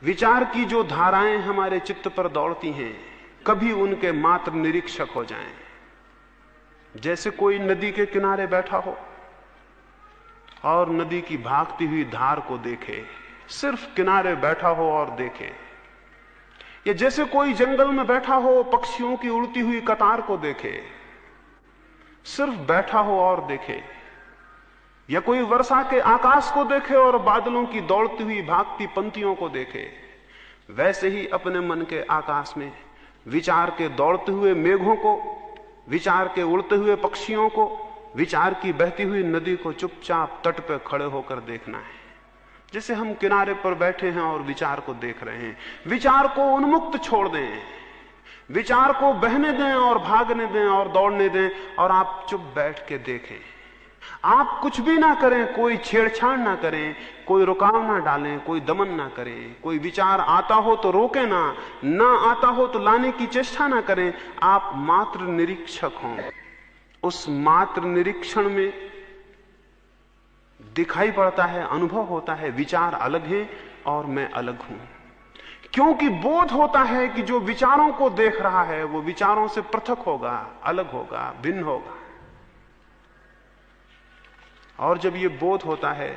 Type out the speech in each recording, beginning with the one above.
विचार की जो धाराएं हमारे चित्त पर दौड़ती हैं, कभी उनके मात्र निरीक्षक हो जाएं। जैसे कोई नदी के किनारे बैठा हो और नदी की भागती हुई धार को देखे, सिर्फ किनारे बैठा हो और देखे। या जैसे कोई जंगल में बैठा हो, पक्षियों की उड़ती हुई कतार को देखे, सिर्फ बैठा हो और देखे। या कोई वर्षा के आकाश को देखे और बादलों की दौड़ती हुई भागती पंक्तियों को देखे। वैसे ही अपने मन के आकाश में विचार के दौड़ते हुए मेघों को, विचार के उड़ते हुए पक्षियों को, विचार की बहती हुई नदी को चुपचाप तट पर खड़े होकर देखना है। जैसे हम किनारे पर बैठे हैं और विचार को देख रहे हैं। विचार को उन्मुक्त छोड़ दें, विचार को बहने दें और भागने दें और दौड़ने दें, और आप चुप बैठ के देखें। आप कुछ भी ना करें, कोई छेड़छाड़ ना करें, कोई रुकाव ना डालें, कोई दमन ना करें। कोई विचार आता हो तो रोके ना आता हो तो लाने की चेष्टा ना करें। आप मात्र निरीक्षक हों। उस मात्र निरीक्षण में दिखाई पड़ता है, अनुभव होता है, विचार अलग है और मैं अलग हूं। क्योंकि बोध होता है कि जो विचारों को देख रहा है वो विचारों से पृथक होगा, अलग होगा, भिन्न होगा। और जब ये बोध होता है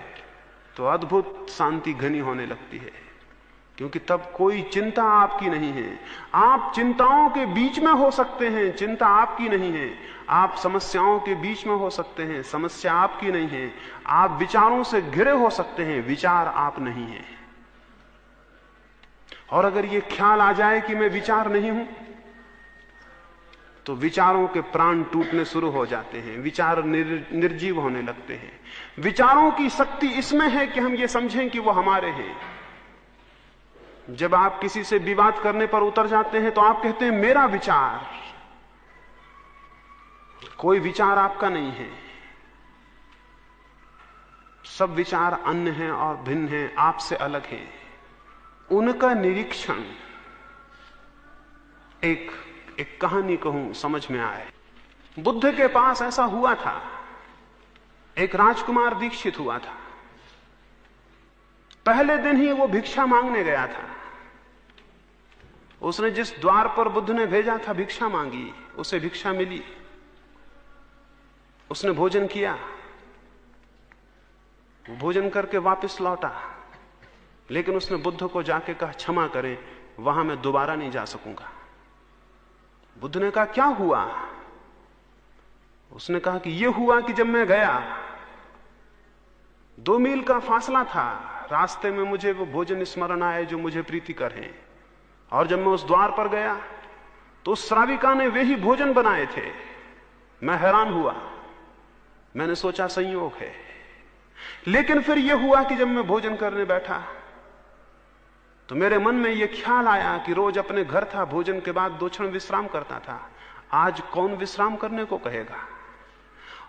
तो अद्भुत शांति घनी होने लगती है, क्योंकि तब कोई चिंता आपकी नहीं है। आप चिंताओं के बीच में हो सकते हैं, चिंता आपकी नहीं है। आप समस्याओं के बीच में हो सकते हैं, समस्या आपकी नहीं है। आप विचारों से घिरे हो सकते हैं, विचार आप नहीं हैं। और अगर ये ख्याल आ जाए कि मैं विचार नहीं हूं, तो विचारों के प्राण टूटने शुरू हो जाते हैं, विचार निर्जीव होने लगते हैं। विचारों की शक्ति इसमें है कि हम ये समझें कि वो हमारे हैं। जब आप किसी से विवाद करने पर उतर जाते हैं तो आप कहते हैं मेरा विचार। कोई विचार आपका नहीं है, सब विचार अन्य हैं और भिन्न हैं, आपसे अलग हैं। उनका निरीक्षण एक कहानी कहूं समझ में आए। बुद्ध के पास ऐसा हुआ था, एक राजकुमार दीक्षित हुआ था। पहले दिन ही वो भिक्षा मांगने गया था। उसने जिस द्वार पर बुद्ध ने भेजा था भिक्षा मांगी, उसे भिक्षा मिली। उसने भोजन किया, वो भोजन करके वापस लौटा, लेकिन उसने बुद्ध को जाके कहा क्षमा करें, वहां मैं दोबारा नहीं जा सकूंगा। बुद्ध ने कहा क्या हुआ? उसने कहा कि यह हुआ कि जब मैं गया, 2 मील का फासला था, रास्ते में मुझे वो भोजन स्मरण आए जो मुझे प्रीतिकर हैं, और जब मैं उस द्वार पर गया तो उस श्राविका ने वे ही भोजन बनाए थे। मैं हैरान हुआ, मैंने सोचा संयोग है। लेकिन फिर यह हुआ कि जब मैं भोजन करने बैठा तो मेरे मन में यह ख्याल आया कि रोज अपने घर था, भोजन के बाद 2 क्षण विश्राम करता था, आज कौन विश्राम करने को कहेगा।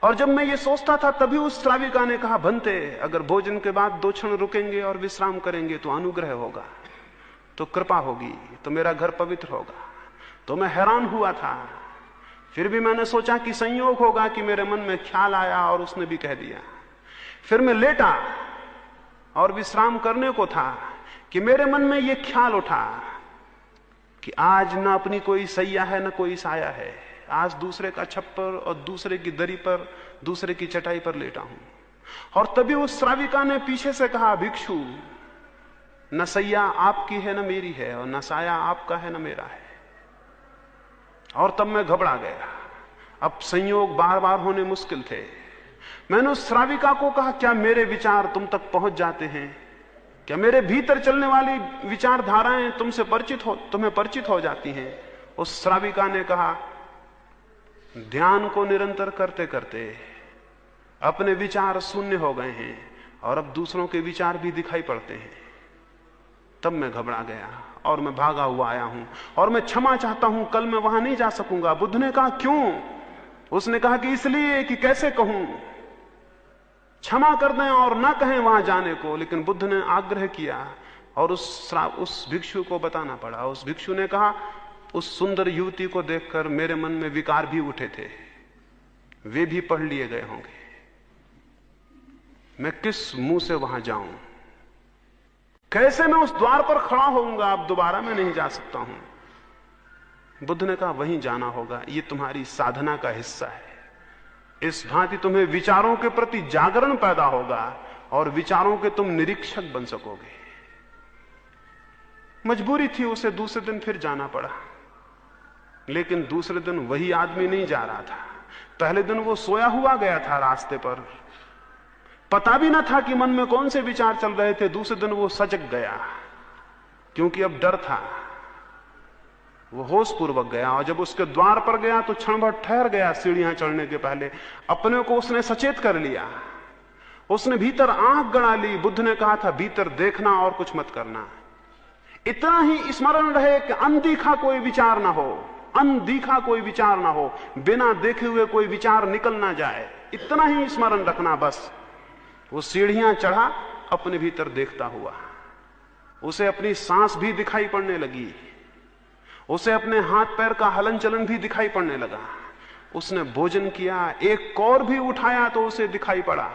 और जब मैं ये सोचता था तभी उस श्राविका ने कहा भंते, अगर भोजन के बाद 2 क्षण रुकेंगे और विश्राम करेंगे तो अनुग्रह होगा, तो कृपा होगी, तो मेरा घर पवित्र होगा। तो मैं हैरान हुआ था, फिर भी मैंने सोचा कि संयोग होगा कि मेरे मन में ख्याल आया और उसने भी कह दिया। फिर मैं लेटा और विश्राम करने को था कि मेरे मन में यह ख्याल उठा कि आज न अपनी कोई सैया है न कोई साया है, आज दूसरे का छप्पर और दूसरे की दरी पर, दूसरे की चटाई पर लेटा हूं। और तभी उस श्राविका ने पीछे से कहा भिक्षु, न सैया आपकी है न मेरी है, और न साया आपका है न मेरा है। और तब मैं घबरा गया। अब संयोग बार बार होने मुश्किल थे। मैंने उस श्राविका को कहा क्या मेरे विचार तुम तक पहुंच जाते हैं? क्या मेरे भीतर चलने वाली विचारधाराएं तुम्हें परिचित हो जाती हैं? उस श्राविका ने कहा ध्यान को निरंतर करते करते अपने विचार शून्य हो गए हैं और अब दूसरों के विचार भी दिखाई पड़ते हैं। तब मैं घबरा गया और मैं भागा हुआ आया हूं और मैं क्षमा चाहता हूं, कल मैं वहां नहीं जा सकूंगा। बुद्ध ने कहा क्यों? उसने कहा कि इसलिए कि कैसे कहूं, क्षमा कर दें और ना कहें वहां जाने को। लेकिन बुद्ध ने आग्रह किया और उस भिक्षु को बताना पड़ा। उस भिक्षु ने कहा उस सुंदर युवती को देखकर मेरे मन में विकार भी उठे थे, वे भी पढ़ लिए गए होंगे, मैं किस मुंह से वहां जाऊं? कैसे मैं उस द्वार पर खड़ा होऊंगा, अब दोबारा मैं नहीं जा सकता हूं। बुद्ध ने कहा वहीं जाना होगा, ये तुम्हारी साधना का हिस्सा है। इस भांति तुम्हें विचारों के प्रति जागरण पैदा होगा और विचारों के तुम निरीक्षक बन सकोगे। मजबूरी थी, उसे दूसरे दिन फिर जाना पड़ा, लेकिन दूसरे दिन वही आदमी नहीं जा रहा था। पहले दिन वो सोया हुआ गया था रास्ते पर, पता भी ना था कि मन में कौन से विचार चल रहे थे। दूसरे दिन वो सजग गया, क्योंकि अब डर था। वो होश पूर्वक गया और जब उसके द्वार पर गया तो क्षण भर ठहर गया। सीढ़ियां चढ़ने के पहले अपने को उसने सचेत कर लिया, उसने भीतर आंख गड़ा ली। बुद्ध ने कहा था भीतर देखना और कुछ मत करना। इतना ही स्मरण रहे कि अनदेखा कोई विचार ना हो, अनदेखा कोई विचार ना हो, बिना देखे हुए कोई विचार निकल ना जाए, इतना ही स्मरण रखना बस। वो सीढ़ियां चढ़ा अपने भीतर देखता हुआ। उसे अपनी सांस भी दिखाई पड़ने लगी, उसे अपने हाथ पैर का हलन चलन भी दिखाई पड़ने लगा। उसने भोजन किया, एक कौर भी उठाया तो उसे दिखाई पड़ा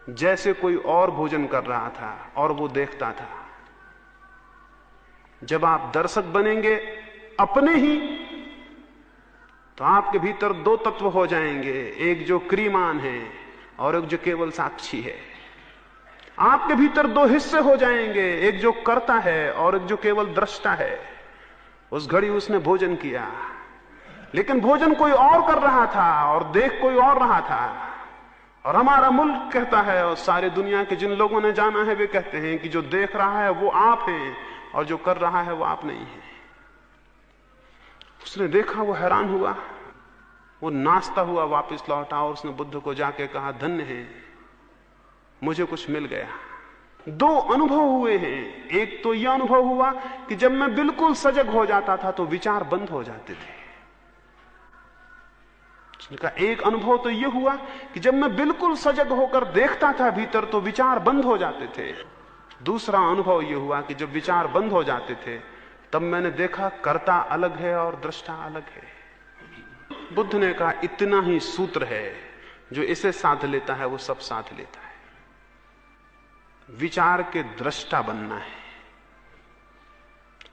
जैसे कोई और भोजन कर रहा था और वो देखता था। जब आप दर्शक बनेंगे अपने ही, तो आपके भीतर दो तत्व हो जाएंगे, एक जो क्रियमान है और एक जो केवल साक्षी है। आपके भीतर दो हिस्से हो जाएंगे, एक जो करता है और एक जो केवल दृष्टा है। उस घड़ी उसने भोजन किया, लेकिन भोजन कोई और कर रहा था और देख कोई और रहा था। और हमारा मुल्क कहता है और सारी दुनिया के जिन लोगों ने जाना है वे कहते हैं कि जो देख रहा है वो आप हैं और जो कर रहा है वो आप नहीं है। उसने देखा, वो हैरान हुआ, वो नाचता हुआ वापस लौटा और उसने बुद्ध को जाके कहा धन्य है, मुझे कुछ मिल गया। दो अनुभव हुए हैं। एक तो यह अनुभव हुआ कि जब मैं बिल्कुल सजग हो जाता था तो विचार बंद हो जाते थे। उसने कहा एक अनुभव तो यह हुआ कि जब मैं बिल्कुल सजग होकर देखता था भीतर तो विचार बंद हो जाते थे। दूसरा अनुभव यह हुआ कि जब विचार बंद हो जाते थे तब मैंने देखा कर्ता अलग है और दृष्टा अलग है। बुद्ध ने कहा इतना ही सूत्र है, जो इसे साध लेता है वो सब साध लेता है। विचार के दृष्टा बनना है,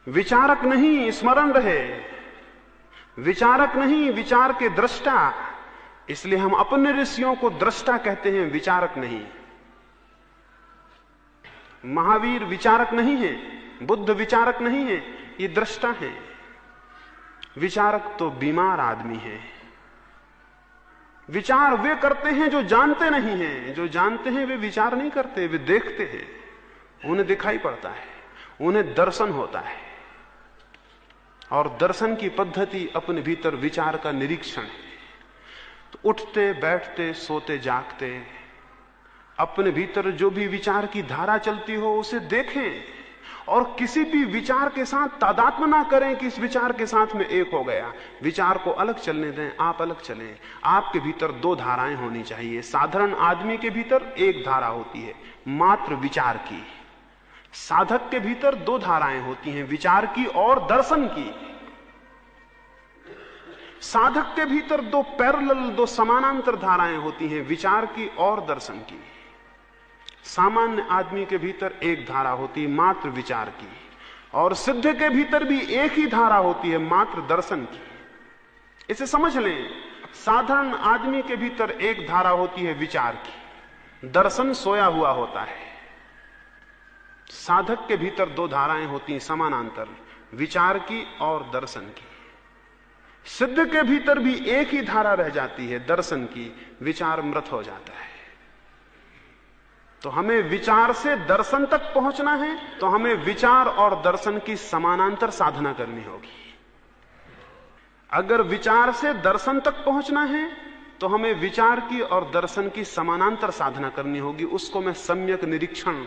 विचारक नहीं, स्मरण रहे, विचारक नहीं, विचार के दृष्टा। इसलिए हम अपने ऋषियों को दृष्टा कहते हैं, विचारक नहीं। महावीर विचारक नहीं है, बुद्ध विचारक नहीं है, ये दृष्टा है। विचारक तो बीमार आदमी है। विचार वे करते हैं जो जानते नहीं हैं, जो जानते हैं वे विचार नहीं करते, वे देखते हैं, उन्हें दिखाई पड़ता है, उन्हें दर्शन होता है। और दर्शन की पद्धति अपने भीतर विचार का निरीक्षण है। तो उठते बैठते सोते जागते अपने भीतर जो भी विचार की धारा चलती हो उसे देखें और किसी भी विचार के साथ तादात्म्य ना करें कि इस विचार के साथ में एक हो गया। विचार को अलग चलने दें, आप अलग चलें। आपके भीतर दो धाराएं होनी चाहिए। साधारण आदमी के भीतर एक धारा होती है मात्र विचार की। साधक के भीतर दो धाराएं होती हैं, विचार की और दर्शन की। साधक के भीतर दो पैरेलल, दो समानांतर धाराएं होती हैं, विचार की और दर्शन की। सामान्य आदमी के भीतर एक धारा होती है मात्र विचार की, और सिद्ध के भीतर भी एक ही धारा होती है मात्र दर्शन की। इसे समझ लें, साधारण आदमी के भीतर एक धारा होती है विचार की, दर्शन सोया हुआ होता है। साधक के भीतर दो धाराएं होती हैं समानांतर, विचार की और दर्शन की। सिद्ध के भीतर भी एक ही धारा रह जाती है दर्शन की, विचार मृत हो जाता है। तो हमें विचार से दर्शन तक पहुंचना है तो हमें विचार और दर्शन की समानांतर साधना करनी होगी। अगर विचार से दर्शन तक पहुंचना है तो हमें विचार की और दर्शन की समानांतर साधना करनी होगी। उसको मैं सम्यक निरीक्षण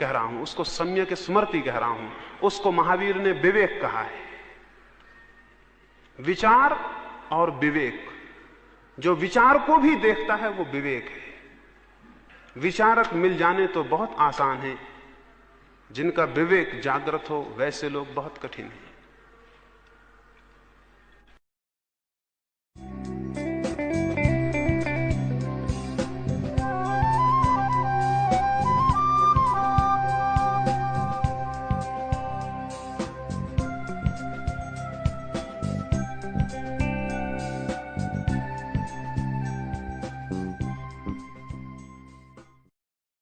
कह रहा हूं, उसको सम्यक स्मृति कह रहा हूं, उसको महावीर ने विवेक कहा है। विचार और विवेक, जो विचार को भी देखता है वो विवेक है। विचारक मिल जाने तो बहुत आसान है, जिनका विवेक जागृत हो वैसे लोग बहुत कठिन हैं।